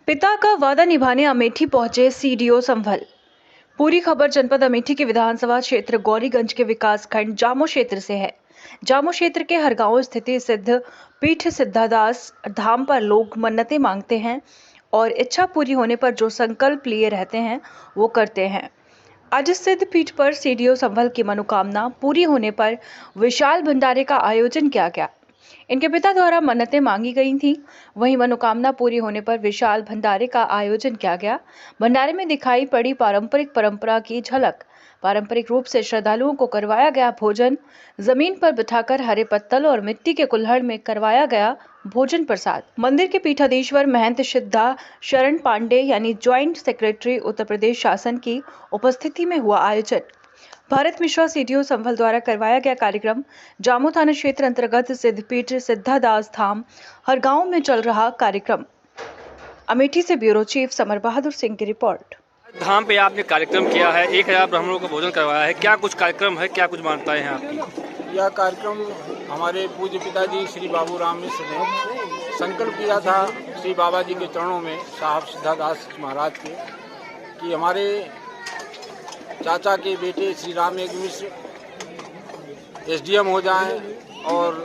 पिता का वादा निभाने अमेठी पहुंचे सीडीओ संभल। पूरी खबर जनपद अमेठी के विधानसभा क्षेत्र गौरीगंज के विकास खंड जामो क्षेत्र से है। जामो क्षेत्र के हर गांव स्थित सिद्ध पीठ सिद्धादास धाम पर लोग मन्नतें मांगते हैं और इच्छा पूरी होने पर जो संकल्प लिए रहते हैं वो करते हैं। आज इस सिद्ध पीठ पर सीडीओ संभल की मनोकामना पूरी होने पर विशाल भंडारे का आयोजन किया गया। इनके पिता द्वारा मन्नतें मांगी गई थी, वहीं मनोकामना पूरी होने पर विशाल भंडारे का आयोजन किया गया। भंडारे में दिखाई पड़ी पारंपरिक परंपरा की झलक। पारंपरिक रूप से श्रद्धालुओं को करवाया गया भोजन, जमीन पर बिठाकर हरे पत्तल और मिट्टी के कुल्हड़ में करवाया गया भोजन प्रसाद। मंदिर के पीठाधीश्वर महंत सिद्धा शरण पांडे यानी ज्वाइंट सेक्रेटरी उत्तर प्रदेश शासन की उपस्थिति में हुआ आयोजन। भारत मिश्रा सीडीओ संभल द्वारा करवाया गया कार्यक्रम जामो थाना क्षेत्र अंतर्गत सिद्धपीठ सिद्धादास धाम हर गांव में चल रहा कार्यक्रम। अमेठी से bureau chief summer Bahadur Singh की रिपोर्ट। धाम पे आपने कार्यक्रम किया है, 1000 ब्राह्मणों को भोजन करवाया है, क्या कुछ कार्यक्रम है, क्या कुछ मान्यताएं हैं आपकी? यह कार्यक्रम हमारे पूज्य पिताजी श्री बाबू राम मिश्र ने संकल्प किया था श्री बाबा जी के चरणों में, साहब सिद्धादास महाराज के, कि हमारे चाचा के बेटे श्री राम एक मिश्र एसडीएम हो जाएं और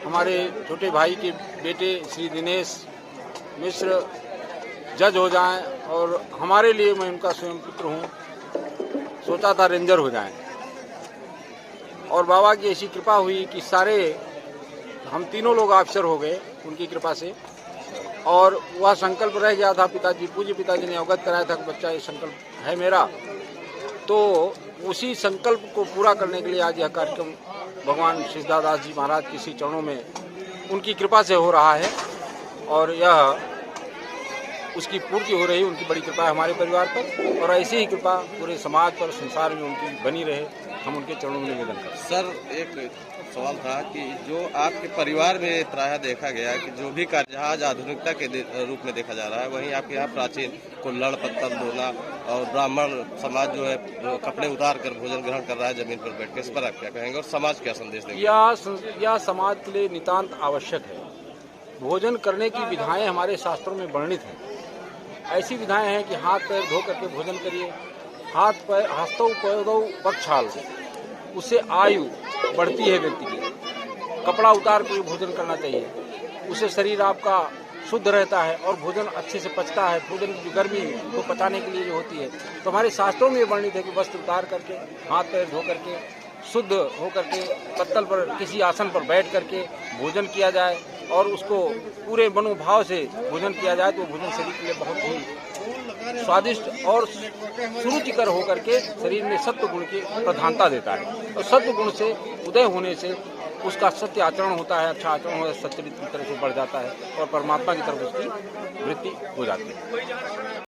हमारे छोटे भाई के बेटे श्री दिनेश मिश्र जज हो जाएं और हमारे लिए, मैं उनका स्वयं पुत्र हूं, सोचा था रेंजर हो जाएं। और बाबा की ऐसी कृपा हुई कि सारे हम तीनों लोग ऑफिसर हो गए उनकी कृपा से। और वह संकल्प रह गया था, पिताजी पूज्य पिताजी ने अवगत कराया था कि बच्चा ये संकल्प है मेरा, तो उसी संकल्प को पूरा करने के लिए आज यह कार्यक्रम भगवान सिद्धादास जी महाराज के श्री चरणों में उनकी कृपा से हो रहा है और यह उसकी पूर्ति हो रही है। उनकी बड़ी कृपा है हमारे परिवार पर और ऐसी ही कृपा पूरे समाज पर, संसार में उनकी बनी रहे, हम उनके चरणों में निवेदन करते हैं। सर, एक सवाल था कि जो आपके परिवार में प्रायः देखा गया कि जो भी कार्य आज आधुनिकता के रूप में देखा जा रहा है, वहीं आपके यहाँ प्राचीन कुल्हड़ पत्तल धोना और ब्राह्मण समाज जो है कपड़े उतार कर भोजन ग्रहण कर रहा है जमीन पर बैठ के, इस पर आप क्या कहेंगे और समाज क्या संदेश देंगे? यह समाज के लिए नितांत आवश्यक है। भोजन करने की विधाएं हमारे शास्त्रों में वर्णित हैं। ऐसी विधाएं हैं कि हाथ पैर धो करके भोजन करिए, हाथ पैर हस्तौ पैरौ प्रक्षाल, उससे आयु बढ़ती है व्यक्ति की। कपड़ा उतार कर भोजन करना चाहिए, उससे शरीर आपका शुद्ध रहता है और भोजन अच्छे से पचता है। भोजन की गर्मी को पचाने के लिए जो होती है, तो हमारे शास्त्रों में वर्णित है कि वस्त्र उतार करके, हाथ पैर धो करके, शुद्ध हो करके पत्तल पर किसी आसन पर बैठ करके भोजन किया जाए और उसको पूरे मनोभाव से भोजन किया जाए, तो भोजन शरीर के लिए बहुत ही स्वादिष्ट और सुरुचिकर होकर के शरीर में सत्व गुण की प्रधानता देता है। और सत्व गुण से उदय होने से उसका सत्य आचरण होता है, अच्छा आचरण होता है, सच्चरित्र की तरफ से बढ़ जाता है और परमात्मा की तरफ उसकी वृत्ति हो जाती है।